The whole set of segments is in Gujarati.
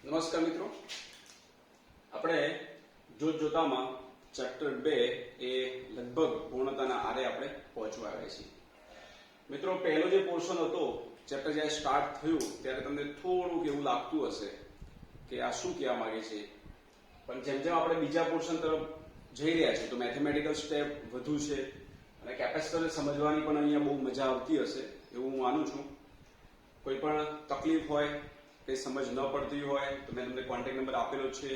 નમસ્કાર મિત્રો, આપણે જોતજોતામાં ચેપ્ટર 2 એ લગભગ પૂર્ણતાના આરે આપણે પહોંચવા આવ્યા છીએ. મિત્રો, પહેલો જે પોર્શન હતો ચેપ્ટર જ્યારે સ્ટાર્ટ થયું ત્યારે તમને થોડુંક એવું લાગતું હશે કે આ શું કહેવા માંગે છે, પણ જેમ જેમ આપણે બીજા પોર્શન તરફ જઈ રહ્યા છીએ તો મેથેમેટિકલ સ્ટેપ વધુ છે અને કેપેસિટરને સમજવાની પણ અહીંયા બહુ મજા આવતી હશે એવું હું માનું છું. કોઈ પણ તકલીફ હોય કે સમજ ન પડતી હોય તો મેં તમને કોન્ટેક્ટ નંબર આપેલો છે,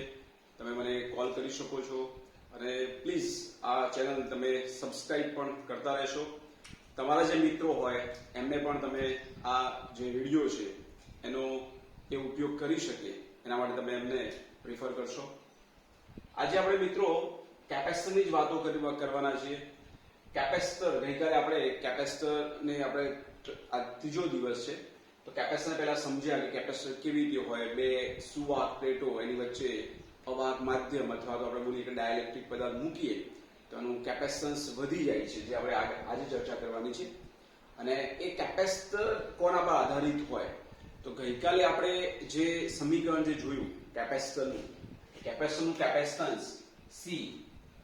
તમે મને કોલ કરી શકો છો અને પ્લીઝ આ ચેનલ તમે સબસ્ક્રાઇબ પણ કરતા રહેશો. તમારા જે મિત્રો હોય એમને પણ તમે આ જે વિડીયો છે એનો એ ઉપયોગ કરી શકે એના માટે તમે એમને પ્રિફર કરશો. આજે આપણે મિત્રો કેપેસિટરની જ વાતો કરવાના છીએ. કેપેસિટર, ગઈકાલે આપણે કેપેસિટરને આપણે આ ત્રીજો દિવસ છે તો કેપેસિટર પહેલા સમજ્યા કે કેપેસિટર કેવી રીતે હોય, બે સુવાહક પ્લેટો એની વચ્ચે અવાહક માધ્યમ અથવા તો આપણે બોલીએ કે ડાયલેક્ટ્રિક પદાર્થ મૂકીએ તો એનું કેપેસિટન્સ વધી જાય છે, જે આપણે આજે ચર્ચા કરવાની છે. અને એ કેપેસિટર કોના પર આધારિત હોય તો ગઈકાલે આપણે જે સમીકરણ જે જોયું કેપેસિટરનું કેપેસિટન્સ C,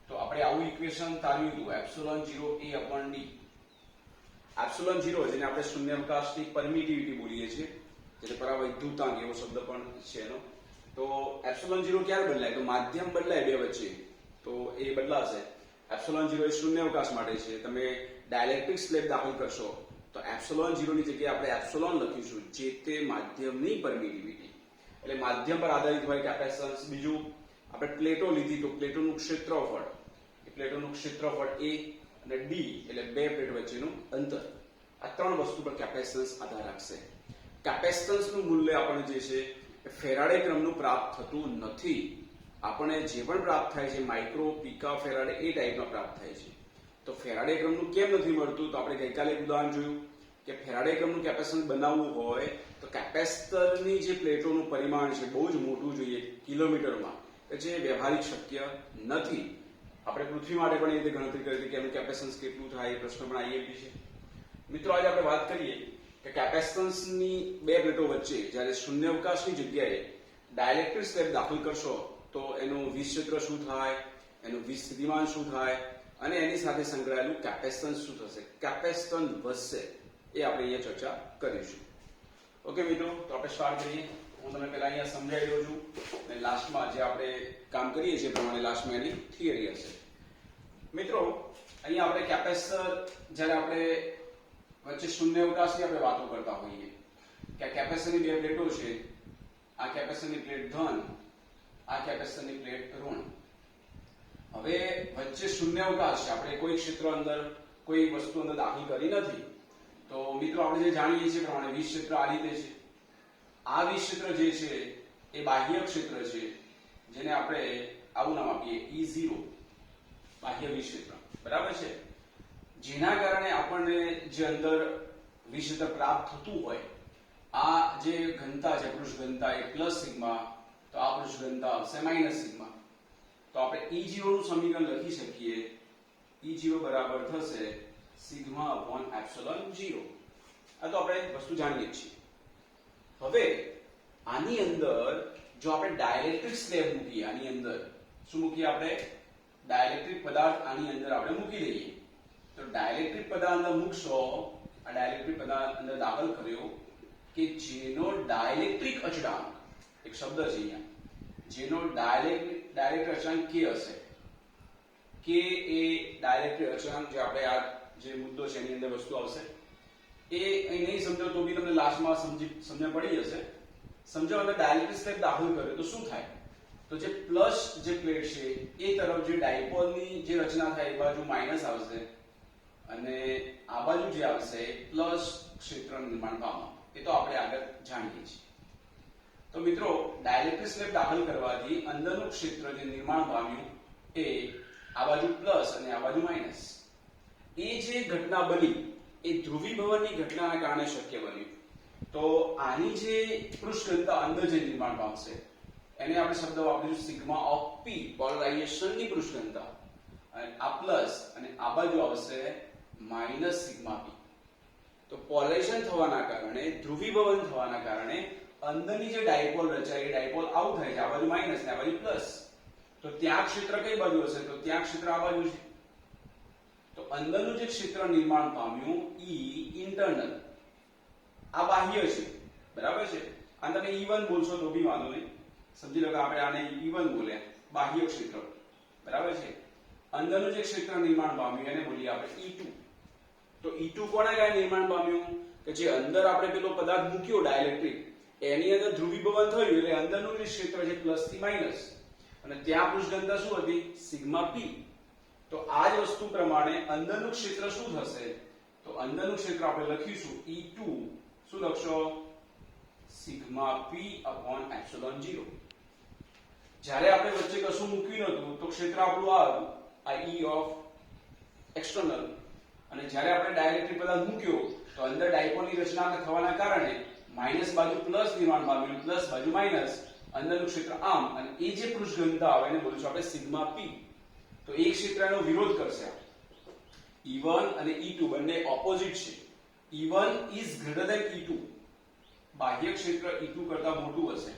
તો આપણે આવું ઇક્વેશન તાર્યું હતું ε0 A/d. ε0 જેને આપણે શૂન્યાવકાશની પરમિટિવિટી બોલીએ છીએ, જેને પરાવૈદ્યુતાંક એવો શબ્દ પણ છે એનો. તો ε0 ક્યારે બદલાય તો માધ્યમ બદલાય બે વચ્ચે તો એ બદલાશે. ε0 એ શૂન્યાવકાશ માટે છે. તમે ડાયલેક્ટ્રિક સ્લેબ દાખલ કરશો તો ε0 ની જગ્યાએ આપણે એપ્સિલોન લખીશું, જે તે માધ્યમની પરમિટિવિટી, એટલે માધ્યમ પર આધારિત હોય કેપેસિટન્સ. બીજું આપણે પ્લેટો લીધી તો પ્લેટોનું ક્ષેત્રફળ A અને D એટલે બે પ્લેટ વચ્ચેનું અંતર, આ ત્રણ વસ્તુ પર કેપેસિટન્સ આધાર રાખશે. કેપેસિટન્સનું મૂલ્ય આપણને જે છે એ ફેરાડે ક્રમનું પ્રાપ્ત થતું નથી. આપણને જે પણ પ્રાપ્ત થાય છે માઇક્રો, પીકા ફેરાડે એ ટાઈપમાં પ્રાપ્ત થાય છે. તો ફેરાડે ક્રમનું કેમ નથી મળતું? તો આપણે ગઈકાલે એક ઉદાહરણ જોયું કે ફેરાડે ક્રમનું કેપેસિટન્સ બનાવવું હોય તો કેપેસિટરની જે પ્લેટોનું પરિમાણ છે બહુ જ મોટું જોઈએ કિલોમીટરમાં, કે જે વ્યવહારિક શક્ય નથી. આપણે પૃથ્વી માટે પણ એ રીતે ગણતરી કરી હતી કે એનું કેપેસિટન્સ કેટલું થાય, એ પ્રશ્ન પણ IMP છે. મિત્રો, આજે આપણે વાત કરીએ કે કેપેસિટન્સની બે પ્લેટો વચ્ચે જ્યારે શૂન્યાવકાશની જગ્યાએ ડાયલેક્ટ્રિક સ્લેબ દાખલ કરશો તો એનું વીજ ક્ષેત્ર શું થાય, એનું વીજ સ્થિતિમાન શું થાય અને એની સાથે સંકળાયેલું કેપેસિટન્સ શું થશે, કેપેસિટન્સ વધશે, એ આપણે અહીંયા ચર્ચા કરીશું. ઓકે મિત્રો, તો આપણે સ્ટાર્ટ કરીએ. હું તમને પહેલા અહીંયા સમજાવી દઉં છું અને લાસ્ટમાં જે આપણે કામ કરીએ છીએ પ્રમાણે લાસ્ટમાં એની થિયરી હશે. મિત્રો, અહીંયા આપણે કેપેસિટર જ્યારે આપણે વચ્ચે શૂન્યાવકાશની આપણે વાતો કરતા હોઈએ કે આ કેપેસિટરની બે પ્લેટો છે, આ કેપેસિટરની પ્લેટ ધન, આ કેપેસિટરની પ્લેટ ઋણ. હવે વચ્ચે શૂન્યાવકાશ છે, આપણે કોઈ ક્ષેત્ર અંદર કોઈ વસ્તુ અંદર દાખલ કરી નથી. તો મિત્રો, આપણે જે જાણીએ છીએ પ્રમાણે વીજ ક્ષેત્ર આ રીતે છે. આ વીજ ક્ષેત્ર જે છે એ બાહ્ય ક્ષેત્ર છે, જેને આપણે આવું નામ આપીએ E0, બાહ્ય વીજ ક્ષેત્ર, બરાબર છે. જેના કારણે આપણને જે અંદર વીજ ક્ષેત્ર પ્રાપ્ત થતું હોય, આ જે ઘનતા છે પૃષ્ઠ ઘનતા એ પ્લસ સિગ્મા, તો આ પૃષ્ઠ ઘનતા આવશે માઇનસ સિગ્મા. તો આપણે E0 નું સમીકરણ લખી શકીએ, E0 બરાબર થશે σ/ε0. આ તો આપણે વસ્તુ જાણીએ છીએ. હવે આની અંદર જો આપણે ડાયલેક્ટ્રિક સ્લેબ મૂકીએ, આની અંદર શું મૂકીએ આપણે? ડાયલેક્ટ્રિક પદાર્થ આની અંદર આપણે મૂકી દઈએ. તો ડાયલેક્ટ્રિક પદાર્થ અંદર મૂકશો, આ ડાયલેક્ટ્રિક પદાર્થ અંદર દાખલ કર્યો કે જેનો ડાયલેક્ટ્રિક અચળાંક, એક શબ્દ છે અહીંયા, જેનો ડાયલેક્ટ્રિક અચળાંક K હશે. K એ ડાયલેક્ટ્રિક અચળાંક, જે આપણે આ જે મુદ્દો છે એની અંદર વસ્તુ આવશે. એ અહીં નહીં સમજો તો બી તમને લાસ્ટમાં સમજણ પડી જશે. સમજો અંદર ડાયલેક્ટ્રિક સ્લેબ દાખલ કર્યો તો શું થાય? તો જે પ્લસ જે પ્લેટ છે એ તરફ જે ડાયપોલની જે રચના થાય એ બાજુ માઇનસ આવશે અને આ બાજુ જે આવશે પ્લસ ક્ષેત્ર નિર્માણ પામશે. એ તો આપણે આગળ જાણીએ છીએ. તો મિત્રો, ડાયલેક્ટ્રિક સ્લેબ દાખલ કરવાથી અંદરનું ક્ષેત્ર જે નિર્માણ પામ્યું એ આ બાજુ પ્લસ અને આ બાજુ માઇનસ. એ જે ઘટના બની એ ધ્રુવીભવનની ઘટનાના કારણે શક્ય બન્યું. તો આની જે પૃષ્ઠ ઘનતા અંદર જે નિર્માણ પામશે એને આપણે શબ્દ વાપરીશું સિગ્મા ઓફ P, પોલરાઇઝેશનની પૃષ્ઠ ઘનતા. આ પ્લસ અને આ બાજુ આવશે માઇનસ સિગ્મા P. તો પોલરાઇઝેશન થવાના કારણે, ધ્રુવીભવન થવાના કારણે અંદરની જે ડાયપોલ રચાય એ ડાયપોલ આઉટ થાય છે, આ બાજુ માઈનસ ને આ બાજુ પ્લસ, તો ત્યાં ક્ષેત્ર કઈ બાજુ હશે? તો ત્યાં ક્ષેત્ર આ બાજુ છે. તો અંદરનું જે ક્ષેત્ર નિર્માણ પામ્યું ઈ ઇન્ટરનલ, આ બાહ્ય છે, બરાબર છે. અને તમે E1 બોલશો તો બી વાંધો નહીં, સમજી લો કે આપણે આને E1 બોલ્યા, બાહ્ય ક્ષેત્ર, બરાબર છે. અંદરનું જે ક્ષેત્ર નિર્માણ પામ્યું એને બોલીએ આપણે E2. તો E2 કોના કારણે નિર્માણ પામ્યું? કે જે અંદર આપણે પેલો પદાર્થ મૂક્યો ડાઇલેક્ટ્રિક, એની અંદર ધ્રુવીભવન થયું એટલે અંદરનું જે ક્ષેત્ર છે પ્લસ થી માઈનસ, અને ત્યાં પૃષ્ઠ શું હતી? Sigma p. તો આ જ વસ્તુ પ્રમાણે અંદરનું ક્ષેત્ર શું થશે? તો અંદરનું ક્ષેત્ર આપણે લખીશું E2, શું લખશો? Sigma p upon epsilon 0. જ્યારે આપણે વચ્ચે કશું મૂક્યું નતું તો ક્ષેત્ર આપણું આવ્યું આ E ઓફ એક્સટર્નલ, અને જ્યારે આપણે ડાઇલેક્ટ્રિક પદાર્થ મૂક્યો તો અંદર ડાયપોલની રચના થવાના કારણે માઈનસ બાજુ પ્લસ નિર્માણ પામ્યું, પ્લસ બાજુ માઈનસ, અંદરનું ક્ષેત્ર આમ, અને એ જે પૃષ્ઠઘનતા આવે એને બોલીશું આપણે સિગ્મા p. તો એક ક્ષેત્ર એનો વિરોધ કરશે. E1 અને E2 બંને ઓપોઝિટ છે. E1 is greater than E2, બાહ્ય ક્ષેત્ર E2 કરતા મોટું હશે.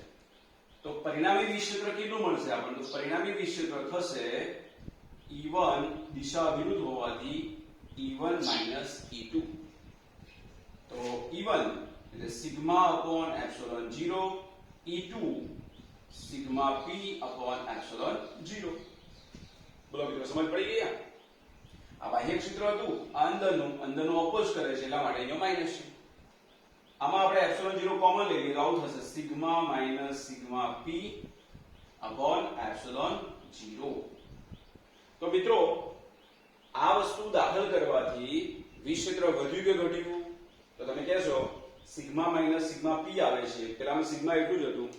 તો પરિણામી વિક્ષેત્ર કેટલું મળશે આપણને? તો પરિણામી વિક્ષેત્ર થશે E1 દિશા વિરુદ્ધ હોવાથી E1 E2. તો E1 એટલે sigma upon epsilon 0, E2 sigma p upon epsilon 0. બોલો મિત્રો, સમજ પડી ગઈ? આ બાહ્ય ક્ષેત્ર હતું, આ અંદરનું ઓપોઝ કરે છે એટલા માટે અહીંયા માઈનસ છે. આમાં આપણે એપ્સિલોન 0 કોમન લઈ લઈએ તો આવું થશે sigma minus sigma p upon epsilon 0. તો મિત્રો આ વસ્તુ દાખલ કરવાથી વિક્ષેત્ર વધ્યું કે ઘટ્યું? તો તમે કહેશો સિગ્મા માઈનસ સિગ્મા p આવે છે, પેલામાં સિગ્મા એટલું જ હતું,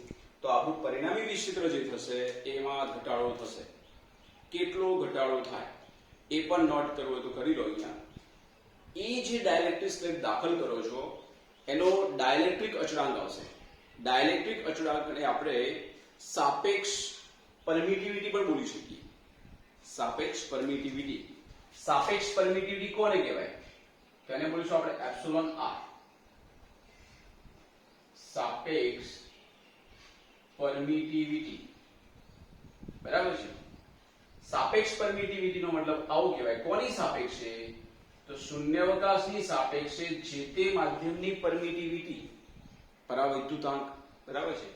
તો આપણું પરિણામી વિક્ષેત્ર જે થશે એમાં ઘટાડો થશે. કેટલો ઘટાડો થાય એ પણ નોટ કરવો હોય તો કરી લો. અહીંયા એ જે ડાઇલેક્ટ્રિક સ્લેબ દાખલ કરો છો એનો ડાઇલેક્ટ્રિક અચળાંક આવશે. ડાઇલેક્ટ્રિક અચળાંકને આપણે સાપેક્ષ પરમિટિવિટી પણ બોલી શકીએ. સાપેક્ષ પરમિટિવિટી. સાપેક્ષ પરમિટિવિટી કોને કહેવાય? તો એને બોલીશું આપણે એપ્સિલોન r. સાપેક્ષ પરમિટિવિટી, બરાબર છે. સાપેક્ષ પરમિટિવિટી નો મતલબ આવું કહેવાય. કોની સાપેક્ષે? તો શૂન્યાવકાશની સાપેક્ષે જે તે માધ્યમની પરમિટિવિટી, પરાવૈદ્યુતાંક, બરાબર છે.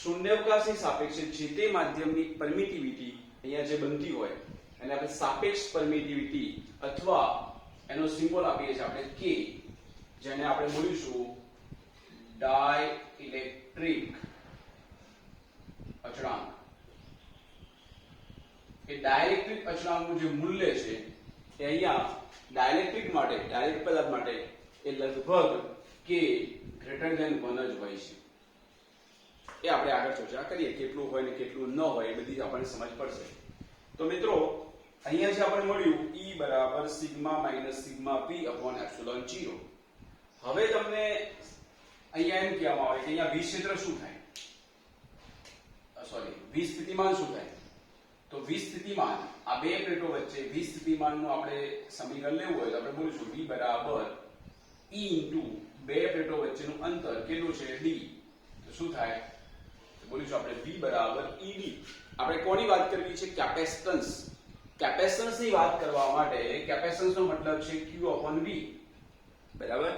શૂન્યાવકાશની સાપેક્ષે જે તે માધ્યમની પરમિટિવિટી અહીંયા જે બનતી હોય એને આપણે સાપેક્ષ પરમિટિવિટી અથવા એનો સિમ્બોલ આપીએ છીએ આપણે K, જેને આપણે બોલીશું ડાઇલેક્ટ્રિક અચળાંક. એ ડાઇલેક્ટ્રિક અચળાંકનું જે મૂલ્ય છે એ અહીંયા ડાઇલેક્ટ્રિક માટે, ડાઇલેક્ટ્રિક પદાર્થ માટે એ લગભગ K ગ્રેટર ધેન 1 જ હોય છે. એ આપણે આગળ ચર્ચા કરીએ કેટલું હોય ને કેટલું ન હોય એ બધી આપણને સમજ પડશે. તો મિત્રો અહીંયા જે આપણે મળ્યું E બરાબર sigma minus sigma p upon epsilon 0. હવે તમને અહીંયા એમ કહેવામાં આવે કે અહીંયા વિક્ષેત્ર શું થાય? સોરી, વિસ્થિતિમાન શું થાય? તો વિસ્થિતિમાન, આ બે પ્લેટો વચ્ચે વિસ્થિતિમાનનું આપણે સમીકરણ લેવું હોય તો આપણે બોલીશું V બરાબર E ઇન્ટુ બે પ્લેટો વચ્ચેનું અંતર કેટલું છે? d. તો શું થાય? તો બોલીશું આપણે V બરાબર ED. આપણે કોની વાત કરવી છે? કેપેસિટન્સ. કેપેસિટન્સ ની વાત કરવા માટે કેપેસિટન્સ નો મતલબ છે Q upon V, બરાબર.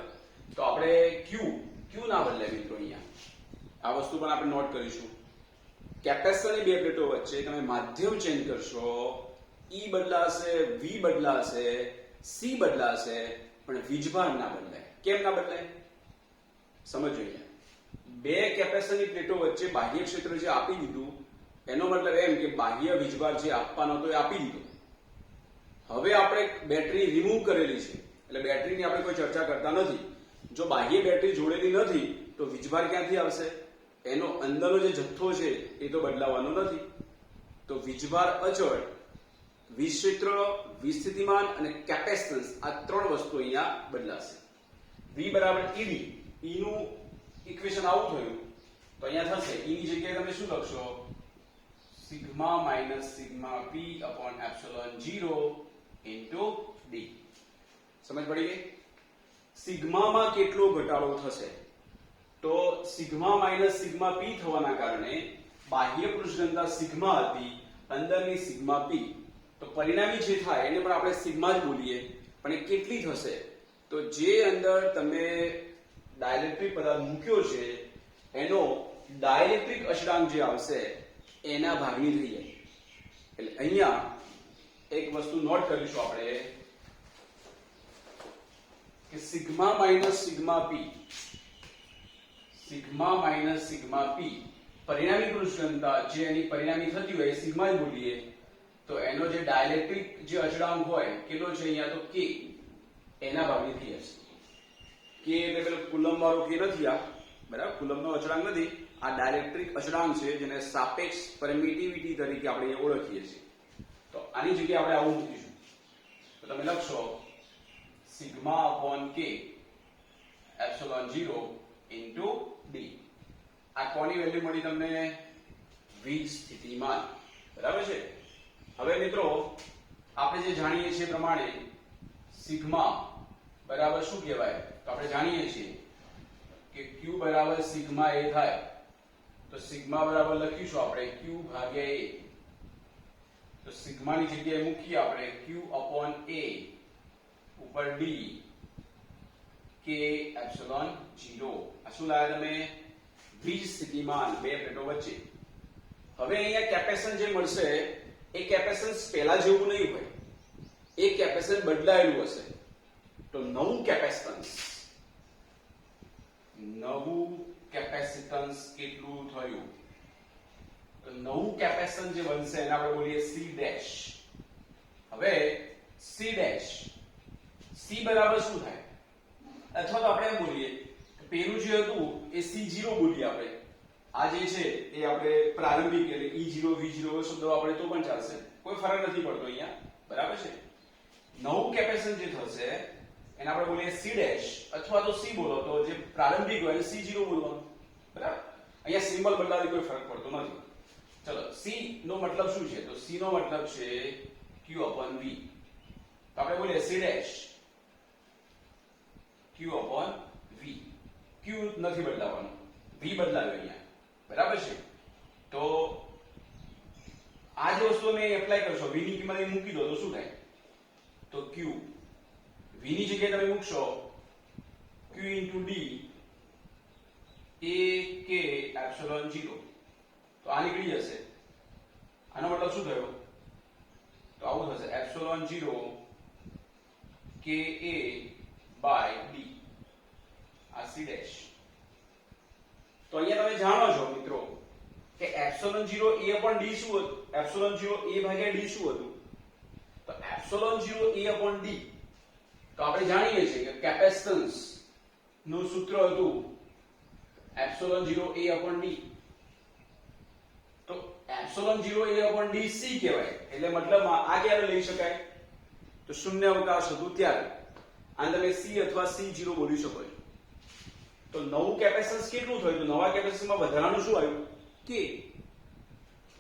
તો આપણે Q ના બદલે મિત્રો અહીંયા આ વસ્તુ પણ આપણે નોટ કરીશું. કેપેસિટરની બે પ્લેટો વચ્ચે તમે માધ્યમ ચેન્જ કરશો, E બદલાશે, V બદલાશે, C બદલાશે, પણ વીજભાર ના બદલાય. કેમ ના બદલાય? સમજો. અહીંયા બે કેપેસિટરની પ્લેટો વચ્ચે બાહ્ય ક્ષેત્ર જે આપી દીધું એનો મતલબ એમ કે બાહ્ય વીજભાર જે આપવાનો હતો એ આપી દીધો. હવે આપણે બેટરી રિમૂવ કરેલી છે એટલે બેટરીની આપણે કોઈ ચર્ચા કરતા નથી. જો બાહ્ય બેટરી જોડેલી નથી તો વીજભાર ક્યાંથી આવશે? એનો અંદરનો જે જથ્થો છે એ તો બદલાવાનો નથી. તો વીજભાર અચળ, વિક્ષેત્ર, વિસ્થિતિમાન અને કેપેસિટન્સ આ ત્રણ વસ્તુ અહીંયા બદલાશે. V બરાબર ED. E નું ઇક્વેશન આવું થયું તો અહીંયા થશે E ની જગ્યાએ તમે શું લખશો? Sigma minus sigma p upon epsilon 0 into d. સમજ પડી ગઈ? સિગ્મામાં કેટલો ઘટાડો થશે? તો સિગ્મા માઇનસ સિગ્મા પી થવાના કારણે બાહ્ય પૃષ્ઠ ઘનતા સિગ્મા હતી, અંદરની સિગ્મા પી. તો પરિણામી જે થાય એને પણ આપણે સિગ્મા જ બોલીએ, પણ એ કેટલી થશે? તો જે અંદર તમે ડાઇલેક્ટ્રિક પદાર્થ મૂક્યો છે એનો ડાઇલેક્ટ્રિક અચળાંક જે આવશે એના ભાગની થઈ જાય. એટલે અહીંયા એક વસ્તુ નોટ કરીશું આપણે કે સિગ્મા માઇનસ સિગ્મા પી પરિણામી પૃષ્ઠ ઘનતા જે એની પરિણામી થતી હોય સિગ્મા જ બોલીએ, તો એનો જે ડાઇલેક્ટ્રિક જે અચળાંક હોય કેટલો છે અહીંયા? તો કે એના ભાગની થઈ જશે. કે એટલે પેલો કુલમ વાળો કે નથી, આ બરાબર કુલમનો અચળાંક નથી, આ ડાઇલેક્ટ્રિક અચળાંક છે જેને સાપેક્ષ પરમિટિવિટી તરીકે આપણે ઓળખીએ છીએ. તો આની જગ્યાએ આપણે આવું મૂકીશું. તો તમે લખશો sigma upon k epsilon 0 into D. આ કોની વેલ્યુ મળી તમને? વી સ્થિતિમાન. બરાબર છે. હવે મિત્રો આપણે જે જાણીએ છીએ પ્રમાણે સિગ્મા બરાબર શું કહેવાય? તો આપણે જાણીએ છીએ કે q બરાબર સિગ્મા a થાય. તો સિગ્મા બરાબર લખીશું આપણે q ભાગ્યા a. તો સિગ્મા ની જગ્યાએ મૂકીએ આપણે q અપોન a ઉપર d k એપ્સિલોન 0. આ શું લાવ્યા તમે? વીજ સ્થિતિમાન બે પ્લેટો વચ્ચે. હવે અહીંયા કેપેસિટન્સ જે મળશે એ કેપેસિટન્સ પહેલા જેવું નહીં હોય, એ કેપેસિટન્સ બદલાયેલું હશે. તો નવું કેપેસિટન્સ કેટલું થયું? તો નવું કેપેસિટન્સ જે બનશે એને આપણે બોલીએ c ડેશ. હવે c ડેશ c બરાબર શું થાય? અથવા તો આપણે એમ બોલીએ કે પેલું જે હતું એ c0 બોલીએ આપણે. આ જે છે એ આપણે પ્રારંભિક એટલે e0 v0 શબ્દો આપણે તો પણ ચાલશે, કોઈ ફરક નથી પડતો અહીંયા. બરાબર છે. નવું કેપેસિટન્સ જે થશે એને આપણે બોલીએ c ડેશ, અથવા તો c બોલો તો જે પ્રારંભિક હોય એને c0 બોલવાનું. બરાબર. અહીંયા સિમ્બલ બદલાવી કોઈ ફરક પડતો નથી. ચલો c નો મતલબ શું છે? તો c નો મતલબ છે q upon v. તો આપણે બોલીએ c dash q upon v. q નથી બદલાવાનું, v બદલાવ્યો અહીંયા. બરાબર છે. તો આ જે વસ્તુ મેં એપ્લાય કરશો, v ની કિંમત અહીં મૂકી દો તો શું થાય? તો q v ની જગ્યાએ તમે મૂકશો q into d a k epsilon 0. તો આ નીકળી જશે. આનો મતલબ શું થયો? તો આવું થશે epsilon 0 k a by d. આ c ડેશ. તો અહીંયા તમે જાણો છો મિત્રો કે એપ્સિલોન 0 a upon d શું હતું? એપ્સિલોન 0 a ભાગ્યા d શું હતું? તો એપ્સિલોન 0 a upon d. તો આપણે જાણીએ છીએ કે કેપેસિટન્સ નું સૂત્ર હતું એપ્સિલોન 0 a upon d. તો epsilon 0 a upon d c કહેવાય. એટલે મતલબમાં આ ક્યારે લઈ શકાય? તો શૂન્ય અવકાશ હતું ત્યારે. આને તમે c અથવા c0 બોલી શકો છો. તો નવું કેપેસિટન્સ કેટલું થયું? તો નવા કેપેસિટન્સમાં વધારાનું શું આવ્યું? k.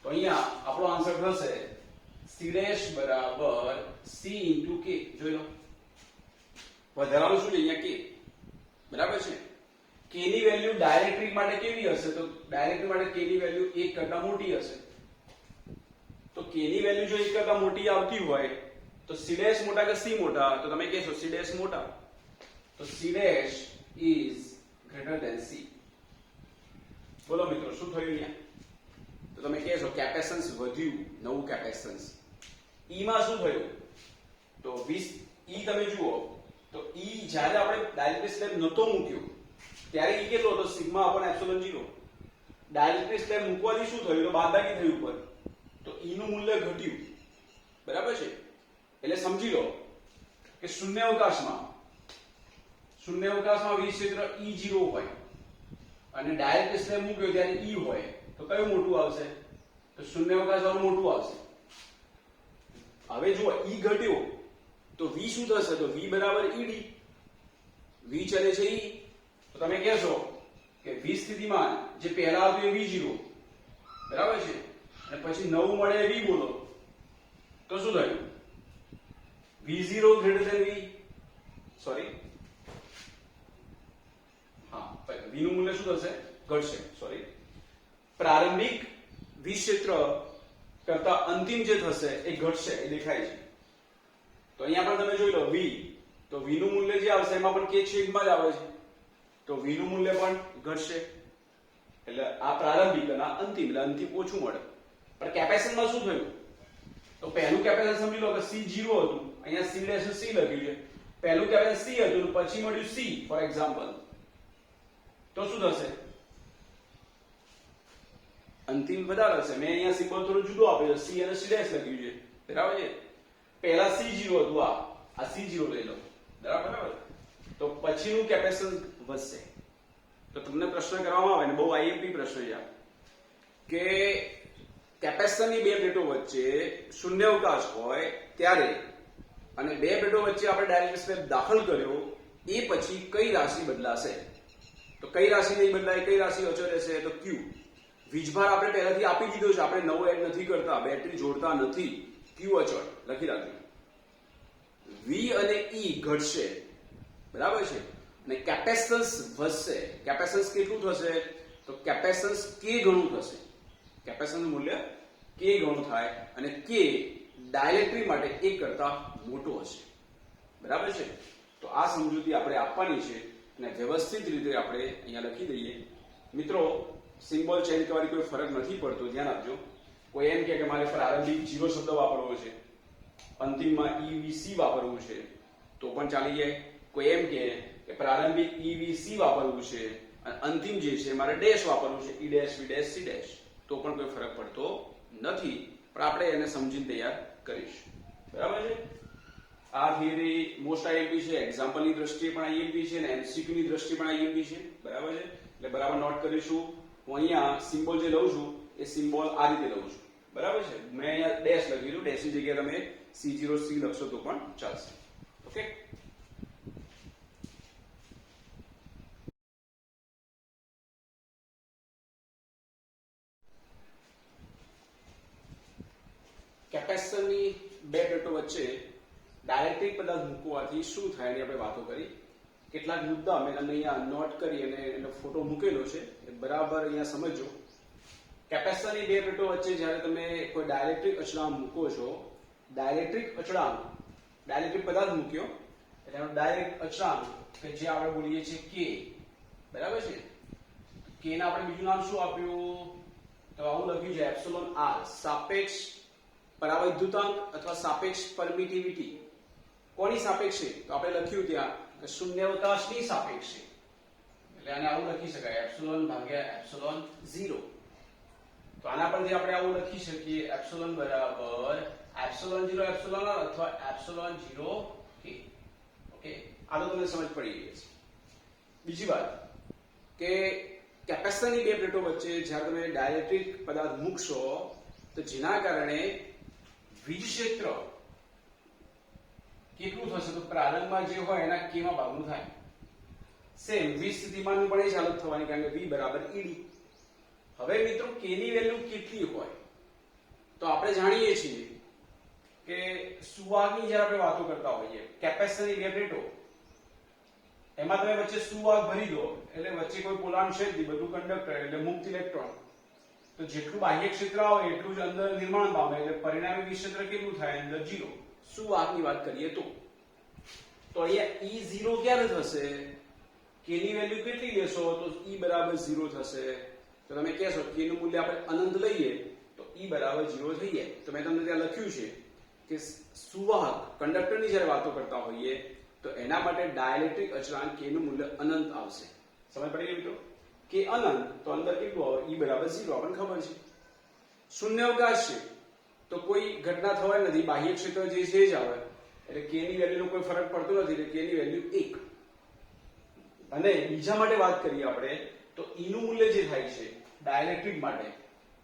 તો અહીંયા આપણો આન્સર થશે c ડેશ બરાબર c into k. જોઈ લો વધારાનું શું છે અહીંયા? k. બરાબર છે. k ની વેલ્યુ ડાઇલેક્ટ્રિક માટે કેવી હશે? તો ડાઇલેક્ટ્રિક માટે k ની વેલ્યુ 1 કરતા મોટી હશે. તો k ની વેલ્યુ જો 1 કરતા મોટી આવતી હોય તો c ડેશ મોટા કે c મોટા? તો તમે કહેશો c ડેશ મોટા. તો c dash is greater than c. બોલો મિત્રો શું થયું અહીંયા? તો તમે કહેશો કેપેસિટન્સ વધ્યું, નવું કેપેસિટન્સ. e માં શું થયું? તો 20 e તમે જુઓ તો e જ્યારે આપણે ડાઇલેક્ટ્રિક સ્લેબ નતો મૂક્યો ત્યારે e કેટલો હતો? Sigma upon epsilon 0. Dielectric slab મૂકવાથી શું થયું? તો બાદબાકી થયું ઉપર. તો e નું મૂલ્ય ઘટ્યું. બરાબર છે. એટલે સમજી લો કે શૂન્ય અવકાશમાં વીજ ક્ષેત્ર E0 હોય અને ડાયરેક્ટ સ્લેબ મૂક્યો ત્યારે E હોય તો કયું મોટું આવશે? તો શૂન્ય અવકાશ વાળું મોટું આવશે. હવે જો E ઘટ્યો તો V શું થશે? તો V બરાબર ED. V ચલે છે E. તો તમે કહેશો કે V સ્થિતિમાન જે પહેલા હતું એ V0 બરાબર છે અને પછી નવું મળે V બોલો તો શું થયું? V0 greater than V. Sorry, હા, V નું મૂલ્ય શું થશે? ઘટશે. સોરી, પ્રારંભિક V ક્ષેત્ર કરતા અંતિમ જે થશે એ ઘટશે, એ દેખાય છે. તો અહીંયા પણ તમે જોઈ લો V, તો V નું મૂલ્ય જે આવશે એમાં પણ k છેદમાં જ આવે છે, તો V નું મૂલ્ય પણ ઘટશે. એટલે આ પ્રારંભિક અને અંતિમ, એટલે અંતિમ ઓછું મળે. પણ કેપેસિટરમાં શું થયું? તો પહેલું કેપેસિટર સમજી લો કે C0 હતું, અહીંયા C લખ્યું છે. પહેલું કેપેસિટર C હતું, પછી મળ્યું C ફોર એક્ઝામ્પલ, તો શું થશે? અંતિમ વધારે હશે. મેં અહીંયા સિમ્બોલ થોડો જુદો આપ્યો છે, C અને C લખ્યું છે, બરાબર છે. પહેલા C0 હતું, આ C0 લઈ લો, બરાબર. તો પછીનું કેપેસિટન્સ વધશે. તો તમને પ્રશ્ન કરવામાં આવે ને, બહુ આઈએમપી પ્રશ્ન છે કે કેપેસિટરની બે પ્લેટો વચ્ચે શૂન્યાવકાશ હોય ત્યારે અને બે પ્લેટો વચ્ચે આપણે ડાયરેક્ટ સ્ટેપ દાખલ કર્યો, એ પછી કઈ રાશિ બદલાશે? તો કઈ રાશિ નહીં બદલાય, કઈ રાશિ અચળ રહેશે? તો Q. વીજભાર આપણે પહેલાથી આપી દીધો છે, આપણે નવો એડ નથી કરતા, બેટરી જોડતા નથી. Q અચળ લખી રાખજો. V અને E ઘટશે, બરાબર છે, અને કેપેસિટન્સ વધશે. કેપેસિટન્સ કેટલું થશે? તો કેપેસિટન્સ k ગણું થશે. કેપેસિટન્સ મૂલ્ય k ગણું થાય અને k ડાઇલેક્ટ્રિક માટે 1 કરતા મોટો હશે, બરાબર છે. તો આ સમજૂતી આપણે આપવાની છે અને વ્યવસ્થિત રીતે આપણે અહીંયા લખી દઈએ. મિત્રો, સિમ્બોલ ચેન્જ કરવાની કોઈ ફરક નથી પડતો, ધ્યાન આપજો. કોઈ એમ કે મારે પ્રારંભિક 0 શબ્દ વાપરવો છે, અંતિમમાં EVC વાપરવું છે, તો પણ ચાલી જાય. કોઈ એમ કે પ્રારંભિક EVC વાપરવું છે અને અંતિમ જે છે મારે ડેશ વાપરવું છે, E dash V dash C dash, તો પણ કોઈ ફરક પડતો નથી. પણ આપણે એને સમજીને તૈયાર કરીશું, બરાબર છે. આ થિયરી મોસ્ટ આઈએમપી છે, એક્ઝામ્પલની દ્રષ્ટિએ પણ આઈએમપી છે અને MCQ ની દ્રષ્ટિએ પણ આઈએમપી છે, બરાબર છે. એટલે બરાબર નોટ કરીશું. હું અહીંયા સિમ્બોલ જે લઉં છું એ સિમ્બોલ આ રીતે લઉં છું, બરાબર છે. મેં અહીંયા ડેશ લખી દીધું, ડેશની જગ્યાએ તમે C0C લખશો તો પણ ચાલશે. ઓકે. કેપેસિટરની બે પ્લેટો વચ્ચે ડાયલેક્ટ્રિક પદાર્થ મૂકવાથી શું થાય એની આપણે વાતો કરી. કેટલાક મુદ્દા મેં તમને અહીંયા નોટ કરી અને એનો ફોટો મૂકેલો છે, એ બરાબર અહીંયા સમજો. કેપેસિટરની બે પ્લેટો વચ્ચે જ્યારે તમે કોઈ ડાયલેક્ટ્રિક અચળાંક મૂકો છો, ડાયલેક્ટ્રિક પદાર્થ મૂક્યો એટલે એનો ડાયરેક્ટ અચળાંક કે જે આપણે બોલીએ છીએ K, બરાબર છે. K ના આપણે બીજું નામ શું આપ્યું? તો આવું લખ્યું છે એપ્સિલોન R, સાપેક્ષ પરાવૈદ્યુતાંક અથવા સાપેક્ષ પરમિટિવિટી. કોની સાપેક્ષે? તો આપણે લખ્યું ત્યાં કે શૂન્યાવકાશની સાપેક્ષે. એટલે આને આવું લખી શકાય, એપ્સિલોન ભાગ્યા એપ્સિલોન 0. તો આના પરથી આપણે આવું લખી શકીએ, એપ્સિલોન બરાબર એપ્સિલોન 0 એપ્સિલોન R અથવા એપ્સિલોન 0 K. ઓકે, આ તો તમને સમજ પડી ગઈ છે. બીજી વાત કે કેપેસિટરની બે પ્લેટો વચ્ચે જ્યારે તમે ડાઇલેક્ટ્રિક પદાર્થ મૂકશો તો જેના કારણે વીજ ક્ષેત્ર કેટલું થશે? તો પ્રારંભમાં જે હોય એના k માં ભાગનું થાય. સેમ વીજ સ્થિતિમાનનું પણ એ જ હાલત થવાની, કારણ કે V બરાબર ED. હવે મિત્રો k ની વેલ્યુ કેટલી હોય? તો આપણે જાણીએ છીએ કે સુવાહકની જ્યારે આપણે વાતો કરતા હોઈએ, કેપેસિટરની બે પ્લેટો, એમાં તમે વચ્ચે સુવાહક ભરી દો એટલે વચ્ચે કોઈ પોલાણ છે જ નહીં, બધું કંડક્ટર એટલે મુક્ત ઇલેક્ટ્રોન. તો જેટલું બાહ્ય ક્ષેત્ર આવે એટલું જ અંદર નિર્માણ પામે, એટલે પરિણામી વિજ ક્ષેત્ર કેટલું થાય? અંદર 0. સુવાહકની વાત કરીએ તો અહીંયા E0 ક્યારે થશે? k ની વેલ્યુ કેટલી લેશો તો E બરાબર 0 થશે. તો તમે કહેશો k નું મૂલ્ય આપણે અનંત લઈએ તો E બરાબર 0 થઈ જાય. તો મેં તમને ત્યાં લખ્યું છે કે સુવાહક કંડક્ટરની જ્યારે વાતો કરતા હોઈએ તો એના માટે ડાઇલેક્ટ્રિક અચળાંક k નું મૂલ્ય અનંત આવશે. સમજ પડી ગઈ મિત્રો? k અનંત તો અંદર કેટલું આવે? E બરાબર 0 આપણને ખબર છે. શૂન્યાવકાશ છે તો કોઈ ઘટના થવાની નથી, બાહ્ય ક્ષેત્ર જે છે જ આવે, એટલે k ની વેલ્યુનો કોઈ ફરક પડતો નથી, એટલે k ની વેલ્યુ 1. અને બીજા માટે વાત કરીએ આપણે તો E નું મૂલ્ય જે થાય છે ડાઇલેક્ટ્રિક માટે,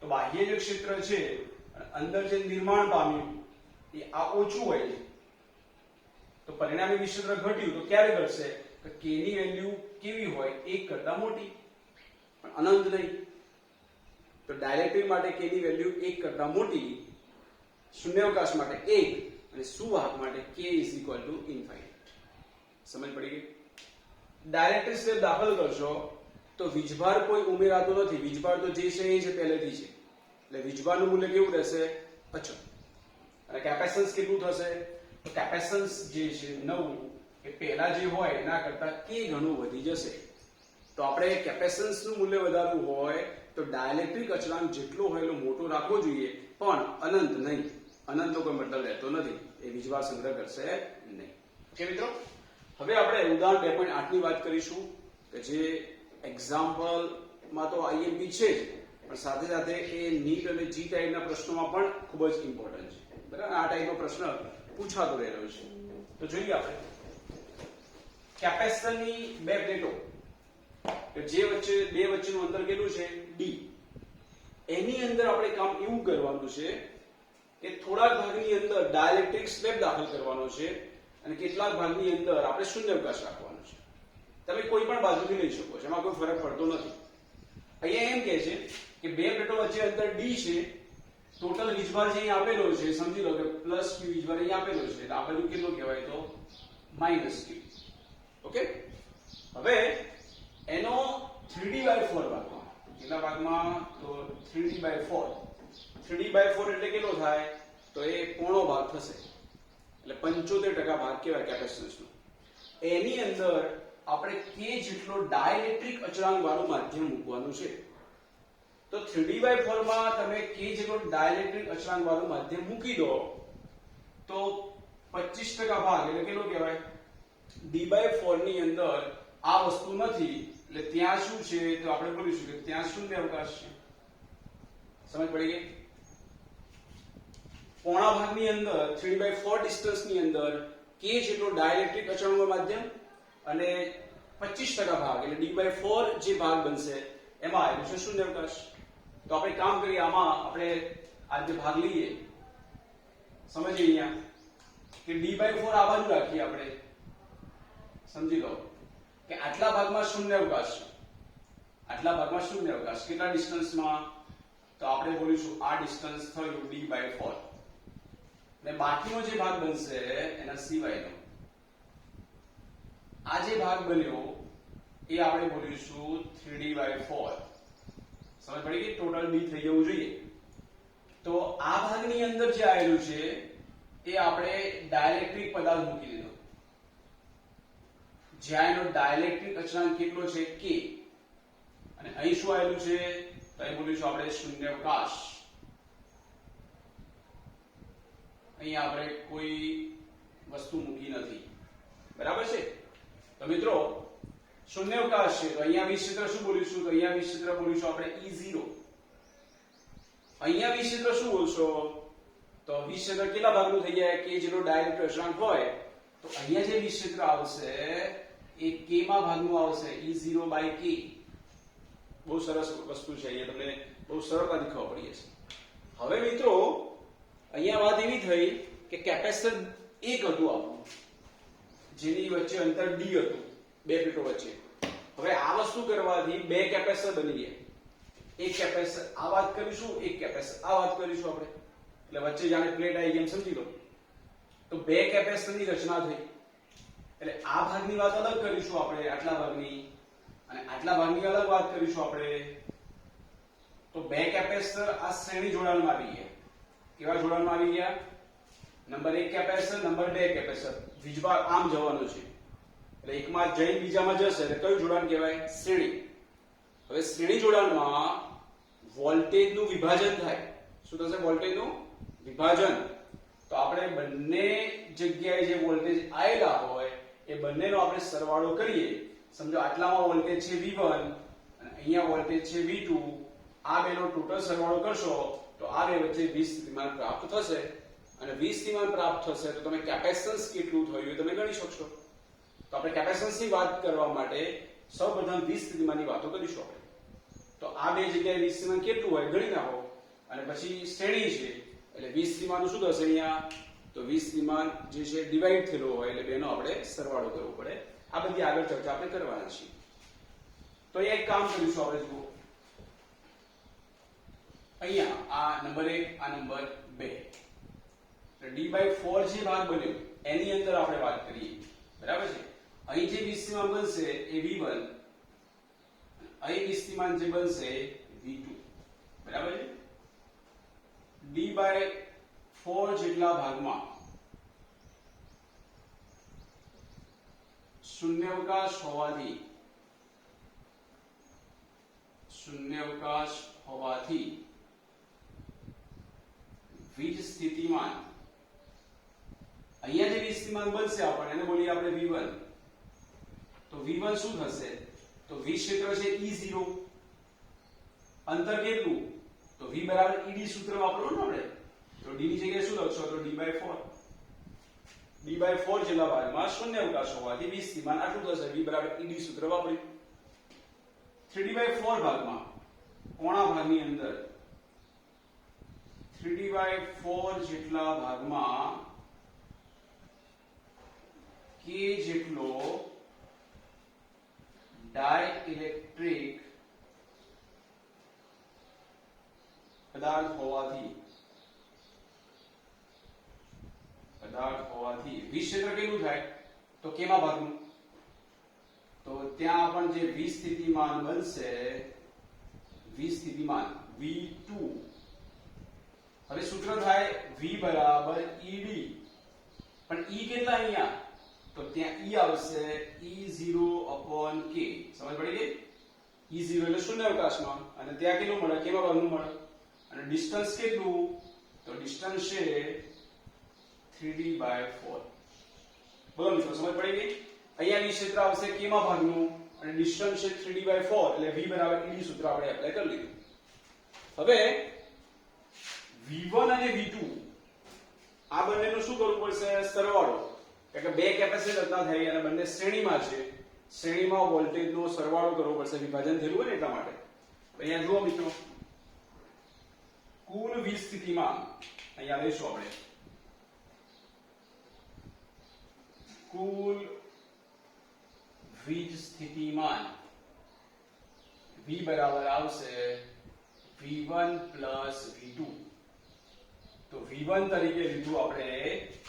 તો બાહ્ય જે ક્ષેત્ર છે અંદર જે નિર્માણ પામ્યું એ આ ઓછું હોય છે, તો પરિણામી વિજ ક્ષેત્ર ઘટ્યું તો ક્યારે ઘટશે? તો k ની વેલ્યુ કેવી હોય? 1 કરતા મોટી, પણ અનંત નહીં. તો ડાઇલેક્ટ્રિક માટે k ની વેલ્યુ 1 કરતા મોટી, શૂન્યાવકાશ માટે 1 અને સુવાહક માટે k = ઇન્ફાઇનાઇટ. સમજ પડી ગઈ? ડાઇલેક્ટ્રિક સ્ટેપ દાખલ કરશો તો વીજભાર કોઈ ઉમેરાતો નથી, વીજભાર તો જે છે એ છે પહેલેથી છે, એટલે વીજભારનું મૂલ્ય કેવું રહેશે? અચળ. અને કેપેસિટન્સ કેટલું થશે? તો કેપેસિટન્સ જે છે 9 એ પહેલા જે હોય એના કરતા k ગણું વધી જશે. તો આપણે કેપેસિટન્સનું મૂલ્ય વધારવું હોય તો ડાઇલેક્ટ્રિક અચળાંક જેટલો હોય એટલો મોટો રાખવો જોઈએ, પણ અનંત નહીં. અનંતનો કોઈ મતલબ રહેતો નથી, એ વીજભાર સંગ્રહ કરશે નહીં. ઓકે મિત્રો, હવે આપણે ઉદાહરણ 2.8 ની વાત કરીશું કે જે એક્ઝામ્પલમાં તો IMP છે જ, પણ સાથે સાથે એ નીટ અને જી ટાઈપના પ્રશ્નોમાં પણ ખૂબ જ ઇમ્પોર્ટન્ટ છે. બરાબર, આ ટાઈપનો પ્રશ્ન પૂછાતો રહેલો છે. તો જોઈએ આપણે કેપેસિટરની બે પ્લેટો કે જે બે વચ્ચેનું અંતર કેટલું છે? d. એની અંદર આપણે કામ એવું કરવાનું છે કે થોડાક ભાગની અંદર ડાઇલેક્ટ્રિક સ્લેબ દાખલ કરવાનો છે અને કેટલાક ભાગની અંદર આપણે શૂન્યાવકાશ રાખવાનો છે. તમે કોઈ પણ બાજુથી લઈ શકો છો, એમાં કોઈ ફરક પડતો નથી. અહીંયા એમ કહે છે કે બે પ્લેટો વચ્ચે અંતર d છે, ટોટલ વીજભાર જે અહીં આપેલો છે સમજી લો કે પ્લસ q વીજભાર અહીં આપેલો છે, એટલે આ બાજુ કેટલો કહેવાય? તો માઈનસ q. ઓકે, હવે એનો 3d/4 ભાગમાં, કેટલા ભાગમાં? તો 3d/4. 3d/4 એટલે કેટલો થાય? તો એ પોણો ભાગ થશે, એટલે 75% ભાગ કહેવાય કેપેસિટન્સનો. એની અંદર આપણે k જેટલો ડાઇલેક્ટ્રિક અચળાંક વાળું માધ્યમ મૂકવાનું છે. તો 3d/4 માં તમે k જેટલો ડાઇલેક્ટ્રિક અચળાંક વાળું માધ્યમ મૂકી દો તો 25% ભાગ એટલે કેટલો કહેવાય? d/4 ની અંદર આ વસ્તુ નથી, એટલે ત્યાં શું છે? તો આપણે બોલીશું કે ત્યાં શૂન્યાવકાશ છે. સમજ પડી ગઈ? પોણા ભાગની અંદર 3/4 ડિસ્ટન્સ ની અંદર k જેટલો ડાઇલેક્ટ્રિક અચળાંકનો માધ્યમ અને 25% ભાગ એટલે d/4 જે ભાગ બનશે એમાં આવ્યું છે શૂન્યાવકાશ. તો આપણે કામ કરીએ, આમાં આપણે આ જે ભાગ લઈએ, સમજીએ અહીંયા કે d/4 આ બાજુ રાખીએ આપણે. સમજી લો કે આટલા ભાગમાં શૂન્યાવકાશ છે, આટલા ભાગમાં શૂન્યાવકાશ. કેટલા ડિસ્ટન્સમાં? તો આપણે બોલીશું આ ડિસ્ટન્સ થયું d/4 અને બાકીનો જે ભાગ બનશે એના સિવાયનો આ જે ભાગ બન્યો એ આપણે બોલીશું 3d/4. સમજ પડી ગઈ? ટોટલ d થઈ જવું જોઈએ. તો આ ભાગની અંદર જે આવેલું છે એ આપણે ડાઇલેક્ટ્રિક પદાર્થ મૂકી દીધો, જ્યાં એનો ડાઇલેક્ટ્રિક અચળાંક કેટલો છે? k. અને અહીં શું આવેલું છે? તો અહીં બોલીશું આપણે શૂન્યાવકાશ. અહીં આપણે કોઈ વસ્તુ મૂકી નથી. બરાબર છે? તો મિત્રો શૂન્યાવકાશ છે, તો અહીંયા વિક્ષેત્ર શું બોલીશું? તો અહીંયા વિક્ષેત્ર બોલીશું આપણે E0. અહીંયા વિક્ષેત્ર શું બોલશો? તો વિક્ષેત્ર કેટલા ભાગનું થઈ જાય? k જેટલો ડાઇલેક્ટ્રિક અચળાંક હોય તો અહીંયા જે વિક્ષેત્ર આવશે એ k માં ભાગનું આવશે, E0/k. બહુ સરસ વસ્તુ છે, અહીંયા તમને બહુ સરળતાથી ખબર પડી જશે. હવે મિત્રો અહીંયા વાત એવી થઈ કે કેપેસિટર એક હતું આપણું, જેની વચ્ચે અંતર d હતું બે પ્લેટો વચ્ચે. હવે આ વસ્તુ કરવાથી બે કેપેસિટર બની ગયા. એક કેપેસિટર આ વાત કરીશું, એક કેપેસિટર આ વાત કરીશું આપણે, એટલે વચ્ચે જાણે પ્લેટ આવી ગઈ એમ સમજી લો. તો બે કેપેસિટરની રચના થઈ, એટલે આ ભાગની વાત અલગ કરીશું આપણે, આટલા ભાગની, અને આટલા ભાગની અલગ વાત કરીશું આપણે. તો બે કેપેસિટર આ શ્રેણી જોડાણમાં આવી ગયા. કેવા જોડાણમાં આવી ગયા? Number 1 capacitor, number 2 capacitor. વીજભાર આમ જવાનો છે, એટલે એકમાં જઈ બીજામાં જશે, એટલે કયું જોડાણ કહેવાય? શ્રેણી. હવે શ્રેણી જોડાણમાં વોલ્ટેજનું વિભાજન થાય. શું થશે? વોલ્ટેજનું વિભાજન. તો આપણે બંને જગ્યાએ જે વોલ્ટેજ આવેલા હોય એ બંનેનો આપણે સરવાળો કરીએ. સમજો આટલામાં વોલ્ટેજ છે V1 અને અહીંયા વોલ્ટેજ છે V2. આ બેનો ટોટલ સરવાળો કરશો તો આ બે વચ્ચે 20 સ્થિતિમાન પ્રાપ્ત થશે, અને 20 સ્થિતિમાન પ્રાપ્ત થશે તો તમે કેપેસિટન્સ કેટલું થયું એ તમે ગણી શકશો. તો આપણે કેપેસિટન્સની વાત કરવા માટે સૌપ્રથમ 20 સ્થિતિમાનની વાતો કરીશું આપણે. તો આ બે જગ્યાએ 20 સ્થિતિમાન કેટલું હોય ગણી નાખો, અને પછી શ્રેણી છે એટલે 20 સ્થિતિમાનનું શું થશે અહીંયા? તો 20 સ્થિતિમાન જે છે ડિવાઈડ થયેલો હોય એટલે બેનો આપણે સરવાળો કરવો પડે. આ બધી આગળ ચર્ચા આપણે કરવાના છીએ. તો અહીંયા એક કામ કરીશું આપણે. જુઓ અહીંયા આ નંબર 1 આ નંબર 2, d/4 જે ભાગ બન્યો એની અંદર આપણે વાત કરીએ. બરાબર છે? અહીં જે 20 સ્થિતિમાન બનશે એ V1, અહીં સ્થિતિમાન જે બનશે v2 બરાબર છે d/4 જેટલા ભાગમાં શૂન્યાવકાશ હોવાથી વીજ સ્થિતિમાન અહીંયા જે વીજ સ્થિતિમાન બનશે આપણને એને બોલીએ આપણે v1 તો v1 શું થશે તો વીજ ક્ષેત્ર છે E0 અંતર કેટલું તો v બરાબર ed સૂત્ર વાપરવાનું ને આપણે તો d ની જગ્યાએ શું લખશો તો d/4 જેટલા ભાગમાં શૂન્યાવકાશ હોવાથી વીજ સ્થિતિમાન આટલું થશે v બરાબર ed સૂત્ર વાપરી 3d/4 ભાગમાં કોણા ભાગની અંદર 3d/4 જેટલા ભાગમાં k જેટલો ડાઇલેક્ટ્રિક પદાર્થ હોવાથી વીજ ક્ષેત્ર કેટલું થાય તો કેમાં ભાગનું તો ત્યાં પણ જે વીજ સ્થિતિમાન બનશે વીજ સ્થિતિમાન v2 હવે સૂત્ર થાય v બરાબર ed પણ e કેટલા અહીંયા તો ત્યાં e આવશે E0/k સમજ પડી ગઈ E0 એટલે શૂન્યાવકાશમાં અને ત્યાં કેટલું મળે કેમાં ભાગનું મળે અને ડિસ્ટન્સ કેટલું તો ડિસ્ટન્સ છે 3d/4 બોલો મિત્રો સમજ પડી ગઈ અહીંયા વીજ ક્ષેત્ર આવશે કેમાં ભાગનું અને ડિસ્ટન્સ છે 3d/4 એટલે v બરાબર ed સૂત્ર આપણે એપ્લાય કરી લીધું હવે v1 અને v2 આ બંનેનું શું કરવું પડશે સરવાળો કારણ કે બે કેપેસિટર રચના થઈ અને બંને શ્રેણીમાં છે શ્રેણીમાં વોલ્ટેજનો સરવાળો કરવો પડશે વિભાજન થયું હોય ને એટલા માટે અહીંયા જુઓ મિત્રો કુલ વીજ સ્થિતિમાન અહીંયા લઈશું આપણે કુલ વીજ સ્થિતિમાન v બરાબર આવશે v1 v2 તો v1 તરીકે લીધું આપણે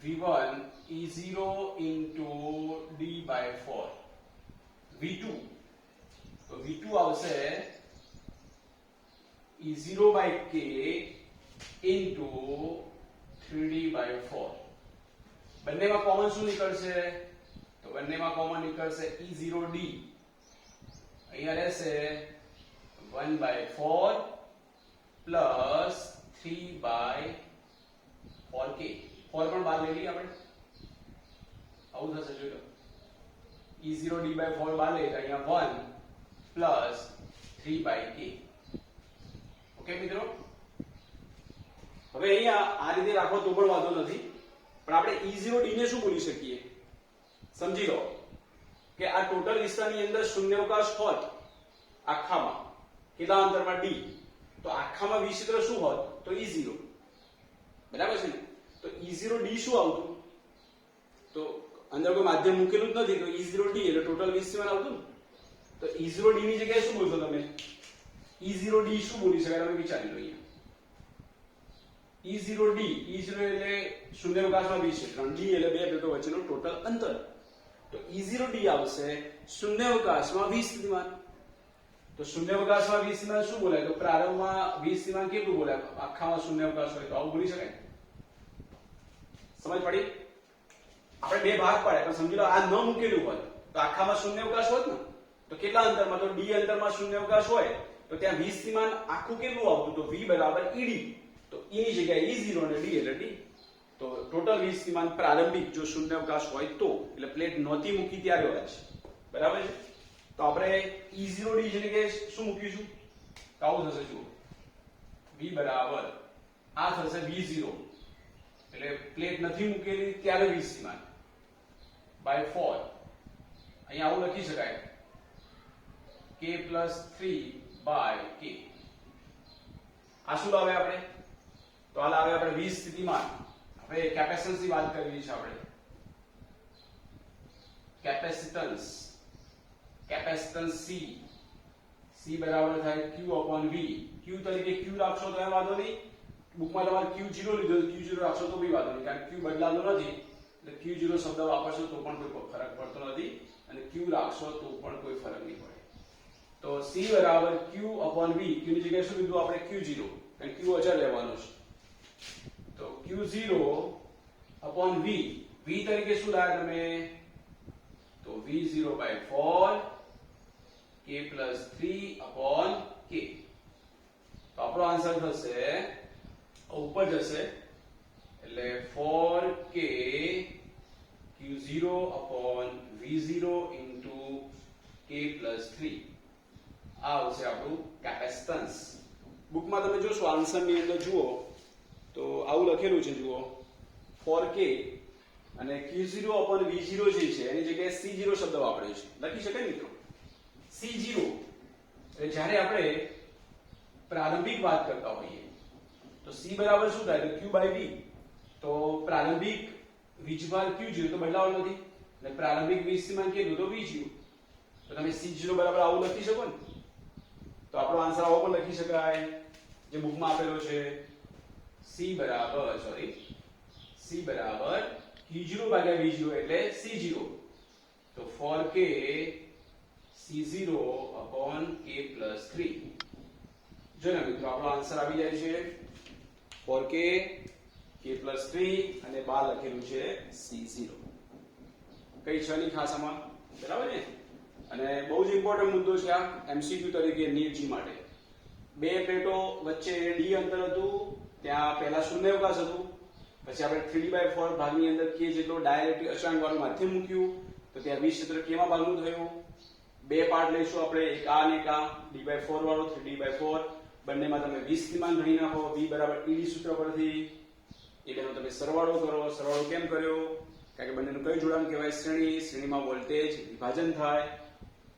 v1 E0 into d/4 v2 તો v2 આવશે E0/k into 3d/4 બંનેમાં કોમન શું નીકળશે તો બંનેમાં કોમન નીકળશે E0d અહીંયા રહેશે 1/4 plus 3/4k 4 પણ બહાર લઈ લઈએ આપણે આવું થશે જોઈ લો E0d/4 બહાર લઈએ તો અહીંયા 1 plus 3/k ઓકે મિત્રો હવે અહીંયા આ રીતે રાખો તો પણ વાંધો નથી પણ આપણે E0d ને શું બોલી શકીએ સમજી લો કે આ ટોટલ વિસ્તારની અંદર શૂન્યાવકાશ હોત આખામાં કેટલા અંતરમાં d તો આખામાં વીજ ક્ષેત્ર શું હોત તો E0 બરાબર છે ને તો E0d શું આવતું તો અંદર કોઈ માધ્યમ મૂકેલું જ નથી તો E0d એટલે ટોટલ વીજ સ્થિતિમાન આવતું ને તો E0d ની જગ્યાએ શું બોલશો તમે E0d શું બોલી શકાય તમે વિચારી લો અહીંયા E0d E0 એટલે શૂન્યાવકાશમાં વીજ ક્ષેત્ર d એટલે બે પ્લેટો વચ્ચેનું ટોટલ અંતર તો E0d આવશે શૂન્યાવકાશમાં વીજ સ્થિતિમાન તો શૂન્યાવકાશમાં વીજ સ્થિતિમાન શું બોલાય તો પ્રારંભમાં વીજ સ્થિતિમાન કેટલું બોલાય આખામાં શૂન્યાવકાશ હોય તો આવું બોલી શકાય સમજ પડી આપણે બે ભાગ પાડ્યા પણ સમજી લો આ ન મૂકેલું હોય તો આખામાં શૂન્યાવકાશ હોત ને તો કેટલા અંતરમાં તો d અંતરમાં શૂન્યાવકાશ હોય તો ત્યાં વીજ સ્થિતિમાન આખું કેટલું આવતું તો v બરાબર ed તો e ની જગ્યાએ E0 અને d એટલે d તો ટોટલ વીજ સ્થિતિમાન પ્રારંભિક જો શૂન્યાવકાશ હોય તો એટલે પ્લેટ નહોતી મૂકી ત્યારે હોય છે બરાબર છે તો આપણે E0d જેને કે શું મૂકીશું તો આવું થશે જુઓ v બરાબર આ થશે v0 એટલે પ્લેટ નથી મૂકેલી ત્યારે વીજ સ્થિતિમાન by 4 અહીંયા આવું લખી શકાય k + 3/k આ શું લાવે આપણે તો આ લાવે આપણે વીજ સ્થિતિમાન હવે કેપેસિટન્સ ની વાત કરવી છે આપણે કેપેસિટન્સ C બરાબર થાય q/v q તરીકે q રાખશો તો એ વાંધો નહીં બુકમાં તમારે q0 લીધો q0 રાખશો તો બી વાંધો નહીં કારણ q બદલાતો નથી એટલે q0 શબ્દ વાપરશો તો પણ કોઈ ફરક પડતો નથી અને q રાખશો તો પણ કોઈ ફરક નહીં પડે તો C બરાબર Q upon V, Q ની જગ્યાએ શું લીધું આપણે Q0, કારણ Q અચળ લેવાનો છે. તો Q0 upon V, V તરીકે શું લાયા તમે? તો V0 by 4 K plus 3 upon K. તો આપણો આન્સર થશે ઉપર જશે એટલે 4K Q0 upon V0 into K plus 3. આ આવશે આપણું કેપેસિટન્સ. બુકમાં તમે જોશો આન્સરની અંદર જુઓ તો આવું લખેલું છે, જુઓ 4K અને Q0 upon V0 જે છે એની જગ્યાએ C0 શબ્દ વાપર્યો છે. લખી શકાય મિત્રો C0 એટલે જ્યારે આપણે પ્રારંભિક વાત કરતા હોઈએ તો C બરાબર શું થાય? તો Q by V. તો પ્રારંભિક વીજભાર Q0 તો બદલાવાનો નથી અને પ્રારંભિક વીજસ્થિતિમાન કીધું તો V0. તો તમે C0 બરાબર આવું લખી શકો ને? તો આપણો આન્સર આવો પણ લખી શકાય જે બુકમાં આપેલો છે. C બરાબર Q0 ભાગ્યા V0 એટલે C0. તો 4K C0 upon K plus 3. જો ને મિત્રો આપણો આન્સર આવી જાય છે 4K K plus 3 અને બહાર લખેલું છે C0. કઈ છે ની ખાસ આમાં, બરાબર ને? અને બહુ જ ઇમ્પોર્ટન્ટ મુદ્દો છે આ MCQ તરીકે નીટ જી માટે. બે પ્લેટો વચ્ચે D અંતર હતું, ત્યાં પહેલા શૂન્યાવકાશ હતું, પછી આપણે 3D/4 ભાગની અંદર K જેટલો ડાયરેક્ટિક અચળાંક વાળું માધ્યમ મૂક્યું તો ત્યાં વિસ ક્ષેત્ર K માં ભાગનું થયું. બે પાર્ટ લઈશું આપણે, એક આ અને એક આ, D/4 વાળો 3D/4. બંનેમાં તમે 20 સ્થિતિમાન ગણી નાખો, V બરાબર ED સૂત્ર પરથી. એ બેનો તમે સરવાળો કરો. સરવાળો કેમ કર્યો? કારણ કે બંનેનું કયું જોડાણ કહેવાય? શ્રેણીમાં વોલ્ટેજ વિભાજન થાય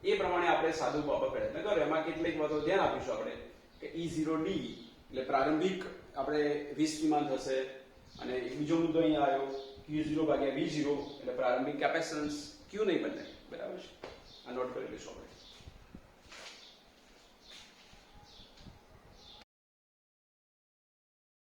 એ પ્રમાણે આપણે સાદું પાપા પ્રયત્ન કર્યો. એમાં કેટલીક વાતો ધ્યાન આપીશું આપણે કે E0D એટલે પ્રારંભિક આપણે 20 સ્થિતિમાન થશે અને એક બીજો મુદ્દો અહીંયા આવ્યો Q0 ભાગ્યા V0 એટલે પ્રારંભિક કેપેસિટન્સ Q નહીં બદલાય, બરાબર છે? આ નોટ કરી લઈશું આપણે.